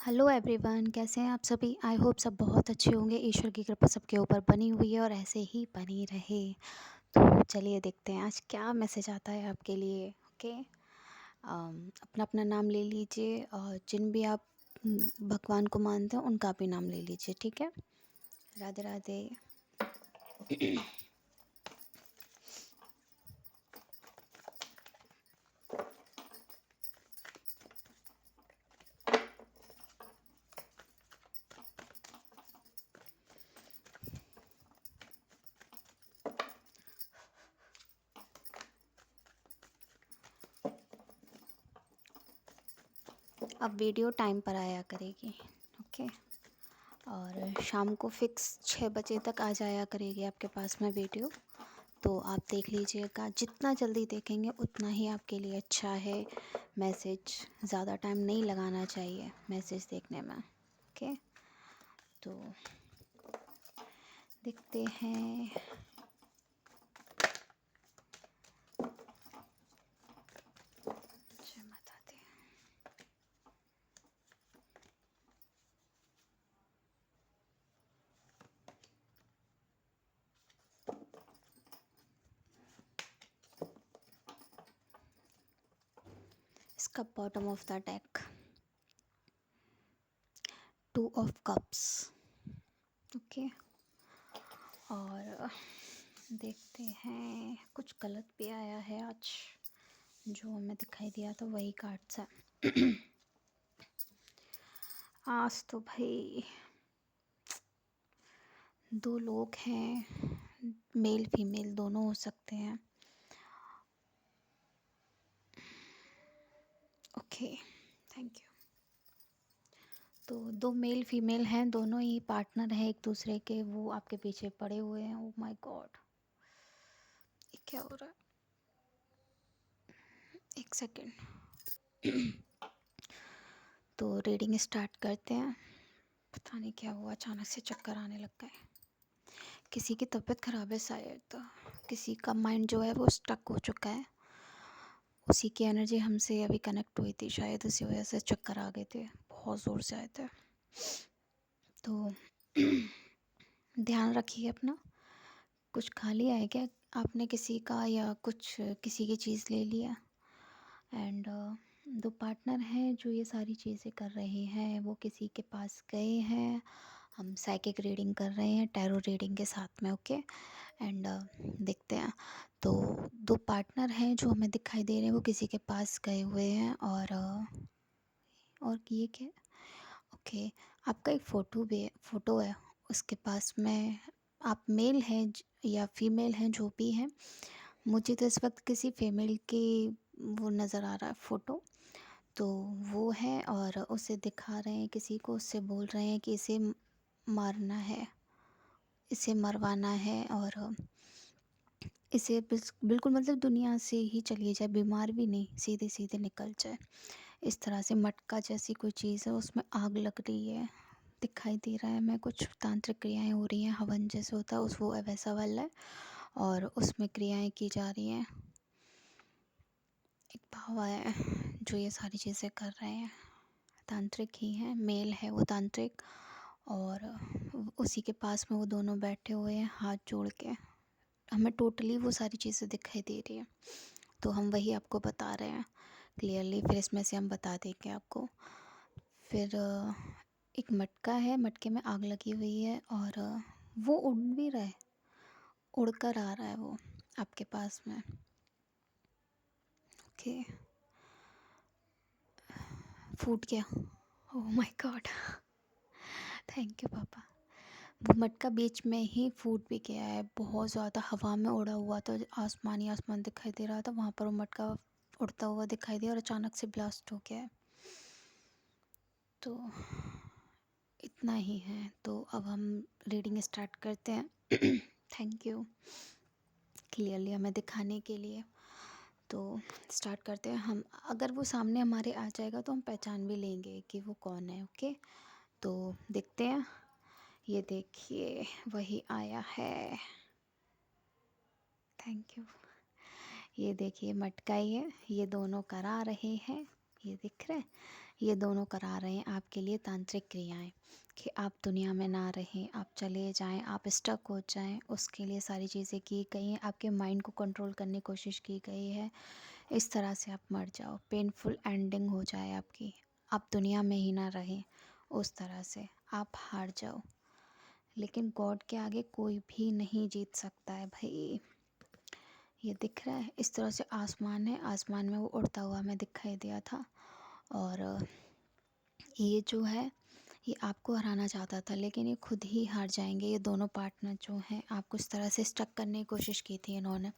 Hello everyone, कैसे हैं आप सभी। आई होप सब बहुत अच्छे होंगे। ईश्वर की कृपा सबके ऊपर बनी हुई है और ऐसे ही बनी रहे। तो चलिए देखते हैं आज क्या मैसेज आता है आपके लिए। ओके, अपना अपना नाम ले लीजिए और जिन भी आप भगवान को मानते हैं उनका भी नाम ले लीजिए। ठीक है, राधे राधे। अब वीडियो टाइम पर आया करेगी। ओके, और शाम को फिक्स 6 बजे तक आ जाया करेगी आपके पास में वीडियो। तो आप देख लीजिएगा, जितना जल्दी देखेंगे उतना ही आपके लिए अच्छा है। मैसेज ज़्यादा टाइम नहीं लगाना चाहिए मैसेज देखने में। ओके, तो देखते हैं। जय माता दी। इसका bottom of the deck, 2 of cups. Okay, और देखते हैं, कुछ गलत भी आया है आज। जो हमें दिखाई दिया था वही कार्ड्स है। आज तो भाई 2 लोग हैं, मेल फीमेल दोनों हो सकते हैं। Okay, thank you. तो 2 मेल फीमेल हैं, दोनों ही पार्टनर हैं एक दूसरे के। वो आपके पीछे पड़े हुए हैं। ओ माय गॉड, ये क्या हो रहा है। एक सेकेंड। तो रीडिंग स्टार्ट करते हैं। पता नहीं क्या हुआ, अचानक से चक्कर आने लग गए। किसी की तबीयत ख़राब है शायद, तो किसी का माइंड जो है वो स्टक हो चुका है। उसी की एनर्जी हमसे अभी कनेक्ट हुई थी शायद, उसी वजह से चक्कर आ गए थे, बहुत ज़ोर से आए थे। तो ध्यान रखिए अपना। कुछ खा लिया है क्या आपने किसी का, या कुछ किसी की चीज़ ले लिया। एंड 2 पार्टनर हैं जो ये सारी चीज़ें कर रहे हैं, वो किसी के पास गए हैं। हम साइकिक रीडिंग कर रहे हैं टैरो रीडिंग के साथ में। ओके, एंड देखते हैं। तो 2 पार्टनर हैं जो हमें दिखाई दे रहे हैं, वो किसी के पास गए हुए हैं। और ये क्या। ओके, आपका एक फ़ोटो है उसके पास में। आप मेल हैं या फीमेल हैं, जो भी हैं। मुझे तो इस वक्त किसी फीमेल की वो नज़र आ रहा है फ़ोटो। तो वो है और उसे दिखा रहे हैं किसी को, उससे बोल रहे हैं कि इसे मारना है, इसे मरवाना है, और इसे बिल्कुल मतलब दुनिया से ही चली जाए, बीमार भी नहीं, सीधे सीधे निकल जाए। इस तरह से मटका जैसी कोई चीज़ है, उसमें आग लग रही है, दिखाई दे रहा है हमें। कुछ तांत्रिक क्रियाएं हो रही हैं, हवन जैसे होता है उस वो वैसा वाला है, और उसमें क्रियाएं की जा रही हैं। एक बाबा है जो ये सारी चीज़ें कर रहे हैं, तांत्रिक ही हैं, मेल है वो तांत्रिक। और उसी के पास में वो दोनों बैठे हुए हैं हाथ जोड़ के। हमें टोटली वो सारी चीज़ें दिखाई दे रही है, तो हम वही आपको बता रहे हैं क्लियरली। फिर इसमें से हम बता देंगे आपको। फिर एक मटका है, मटके में आग लगी हुई है, और वो उड़ भी रहा है, उड़कर आ रहा है वो आपके पास में। ओके, फूट गया। Oh my God, thank you पापा। वो मटका बीच में ही फूट भी गया है, बहुत ज़्यादा हवा में उड़ा हुआ था, आसमान ही आसमान दिखाई दे रहा था, वहाँ पर वो मटका उड़ता हुआ दिखाई दिया और अचानक से ब्लास्ट हो गया है। तो इतना ही है। तो अब हम रीडिंग स्टार्ट करते हैं। थैंक यू क्लियरली हमें दिखाने के लिए। तो स्टार्ट करते हैं हम। अगर वो सामने हमारे आ जाएगा तो हम पहचान भी लेंगे कि वो कौन है। ओके, तो देखते हैं। ये देखिए, वही आया है। Thank you. ये देखिए, मटका ही है, ये दोनों करा रहे हैं, ये दिख रहे हैं। ये दोनों करा रहे हैं आपके लिए तांत्रिक क्रियाएं कि आप दुनिया में ना रहें, आप चले जाएं, आप स्टक हो जाएं। उसके लिए सारी चीज़ें की गई हैं, आपके माइंड को कंट्रोल करने की कोशिश की गई है। इस तरह से आप मर जाओ, पेनफुल एंडिंग हो जाए आपकी, आप दुनिया में ही ना रहें, उस तरह से आप हार जाओ। लेकिन गॉड के आगे कोई भी नहीं जीत सकता है भाई। ये दिख रहा है इस तरह से आसमान है, आसमान में वो उड़ता हुआ हमें दिखाई दिया था। और ये जो है ये आपको हराना चाहता था, लेकिन ये खुद ही हार जाएंगे। ये दोनों पार्टनर जो हैं आपको इस तरह से स्टक करने की कोशिश की थी इन्होंने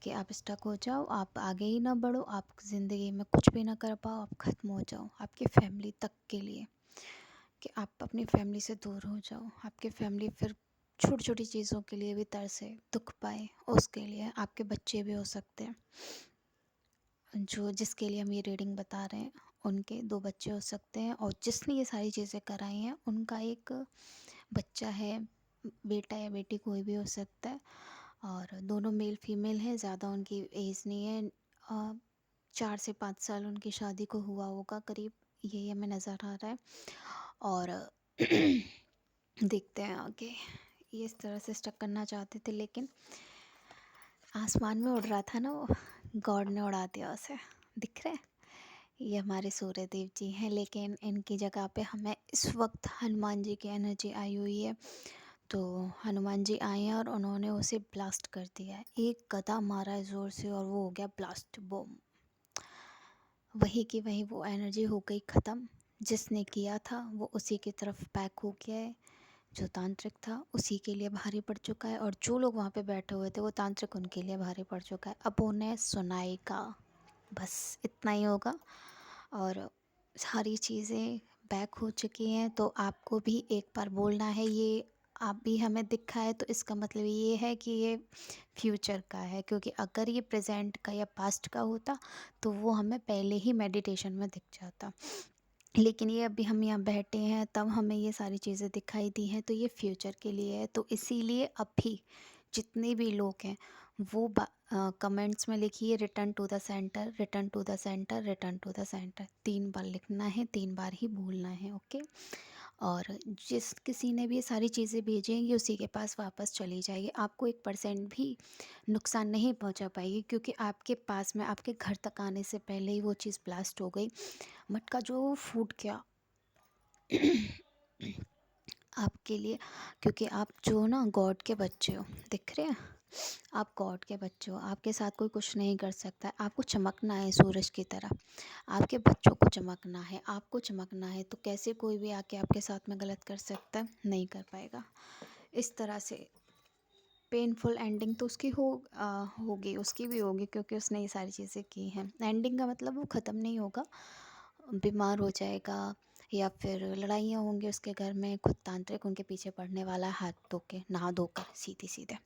कि आप स्टक हो जाओ, आप आगे ही ना बढ़ो, आप ज़िंदगी में कुछ भी ना कर पाओ, आप ख़त्म हो जाओ आपकी फैमिली तक के लिए, कि आप अपनी फैमिली से दूर हो जाओ। आपकी फैमिली फिर छोटी छोटी चीज़ों के लिए भी तरसे, दुख पाए, उसके लिए आपके बच्चे भी हो सकते हैं। जो जिसके लिए हम ये रीडिंग बता रहे हैं उनके 2 बच्चे हो सकते हैं, और जिसने ये सारी चीज़ें कराई हैं उनका एक बच्चा है, बेटा या बेटी कोई भी हो सकता है। और दोनों मेल फीमेल हैं, ज़्यादा उनकी एज नहीं है। 4 से 5 साल उनकी शादी को हुआ होगा करीब, यही हमें नज़र आ रहा है। और देखते हैं आगे। ये इस तरह से स्टक करना चाहते थे, लेकिन आसमान में उड़ रहा था ना वो, गॉड ने उड़ा दिया उसे। दिख रहा है ये हमारे सूर्य देव जी हैं, लेकिन इनकी जगह पे हमें इस वक्त हनुमान जी की एनर्जी आई हुई है। तो हनुमान जी आए हैं और उन्होंने उसे ब्लास्ट कर दिया है, एक गदा मारा है ज़ोर से और वो हो गया ब्लास्ट, बूम। वही की वही वो एनर्जी हो गई ख़त्म। जिसने किया था वो उसी की तरफ पैक हो गया है, जो तांत्रिक था उसी के लिए भारी पड़ चुका है, और जो लोग वहाँ पे बैठे हुए थे वो तांत्रिक उनके लिए भारी पड़ चुका है। अब उन्हें सुनाएगा, बस इतना ही होगा। और सारी चीज़ें बैक हो चुकी हैं, तो आपको भी एक बार बोलना है। ये आप भी हमें दिखा है तो इसका मतलब ये है कि ये फ्यूचर का है, क्योंकि अगर ये प्रेजेंट का या पास्ट का होता तो वो हमें पहले ही मेडिटेशन में दिख जाता। लेकिन ये अभी हम यहाँ बैठे हैं तब हमें ये सारी चीज़ें दिखाई दी हैं, तो ये फ्यूचर के लिए है। तो इसीलिए अभी जितने भी लोग हैं वो कमेंट्स में लिखिए return to the centre, return to the centre, return to the centre. 3 बार लिखना है, 3 बार ही बोलना है, ओके। और जिस किसी ने भी ये सारी चीज़ें भेजी हैं ये उसी के पास वापस चली जाएगी, आपको 1% भी नुकसान नहीं पहुंचा पाएगी, क्योंकि आपके पास में आपके घर तक आने से पहले ही वो चीज़ ब्लास्ट हो गई। मटका जो फूट गया आपके लिए, क्योंकि आप जो ना गॉड के बच्चे हो, दिख रहे हैं आप गॉड के बच्चे हो, आपके साथ कोई कुछ नहीं कर सकता है। आपको चमकना है सूरज की तरह, आपके बच्चों को चमकना है, आपको चमकना है। तो कैसे कोई भी आके आपके साथ में गलत कर सकता है? नहीं कर पाएगा। इस तरह से पेनफुल एंडिंग तो उसकी होगी, उसकी भी होगी, क्योंकि उसने ये सारी चीज़ें की हैं। एंडिंग का मतलब वो ख़त्म नहीं होगा, बीमार हो जाएगा या फिर लड़ाइयाँ होंगी उसके घर में, खुद तांत्रिक उनके पीछे पड़ने वाला है, हाथ धो के नहा धोकर सीधे सीधे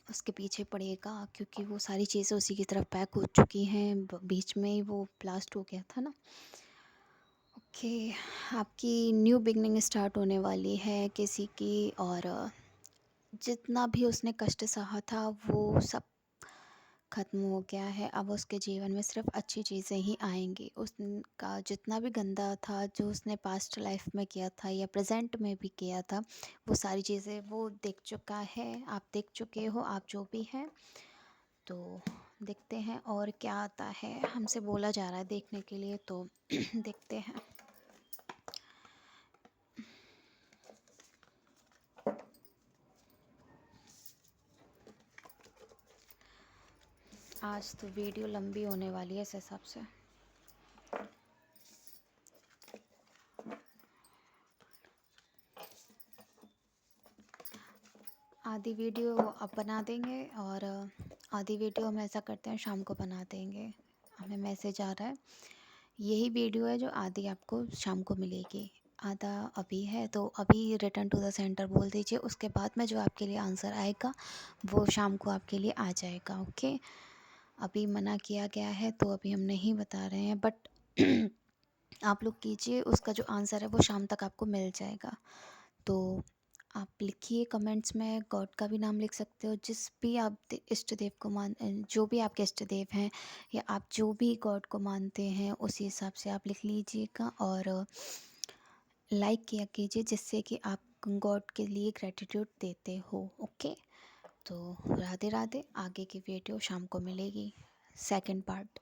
उसके पीछे पड़ेगा, क्योंकि वो सारी चीज़ें उसी की तरफ पैक हो चुकी हैं। बीच में ही वो ब्लास्ट हो गया था ना। ओके, आपकी न्यू बिगनिंग स्टार्ट होने वाली है किसी की, और जितना भी उसने कष्ट सहा था वो सब ख़त्म हो गया है। अब उसके जीवन में सिर्फ अच्छी चीज़ें ही आएंगी। उसका जितना भी गंदा था जो उसने पास्ट लाइफ में किया था या प्रेजेंट में भी किया था, वो सारी चीज़ें वो देख चुका है, आप देख चुके हो, आप जो भी हैं। तो देखते हैं और क्या आता है, हमसे बोला जा रहा है देखने के लिए, तो देखते हैं। आज तो वीडियो लंबी होने वाली है इस हिसाब से। आधी वीडियो अब बना देंगे और आधी वीडियो हम ऐसा करते हैं शाम को बना देंगे। हमें मैसेज आ रहा है, यही वीडियो है जो आधी आपको शाम को मिलेगी, आधा अभी है। तो अभी रिटर्न टू द सेंटर बोल दीजिए, उसके बाद में जो आपके लिए आंसर आएगा वो शाम को आपके लिए आ जाएगा, ओके। अभी मना किया गया है तो अभी हम नहीं बता रहे हैं, बट आप लोग कीजिए, उसका जो आंसर है वो शाम तक आपको मिल जाएगा। तो आप लिखिए कमेंट्स में, गॉड का भी नाम लिख सकते हो, जिस भी आप इष्ट देव को जो भी आपके इष्ट देव हैं या आप जो भी गॉड को मानते हैं उसी हिसाब से आप लिख लीजिएगा। और लाइक किया कीजिए जिससे कि आप गॉड के लिए ग्रेटिट्यूड देते हो। ओके, तो राधे राधे। आगे की वीडियो शाम को मिलेगी, सेकंड पार्ट।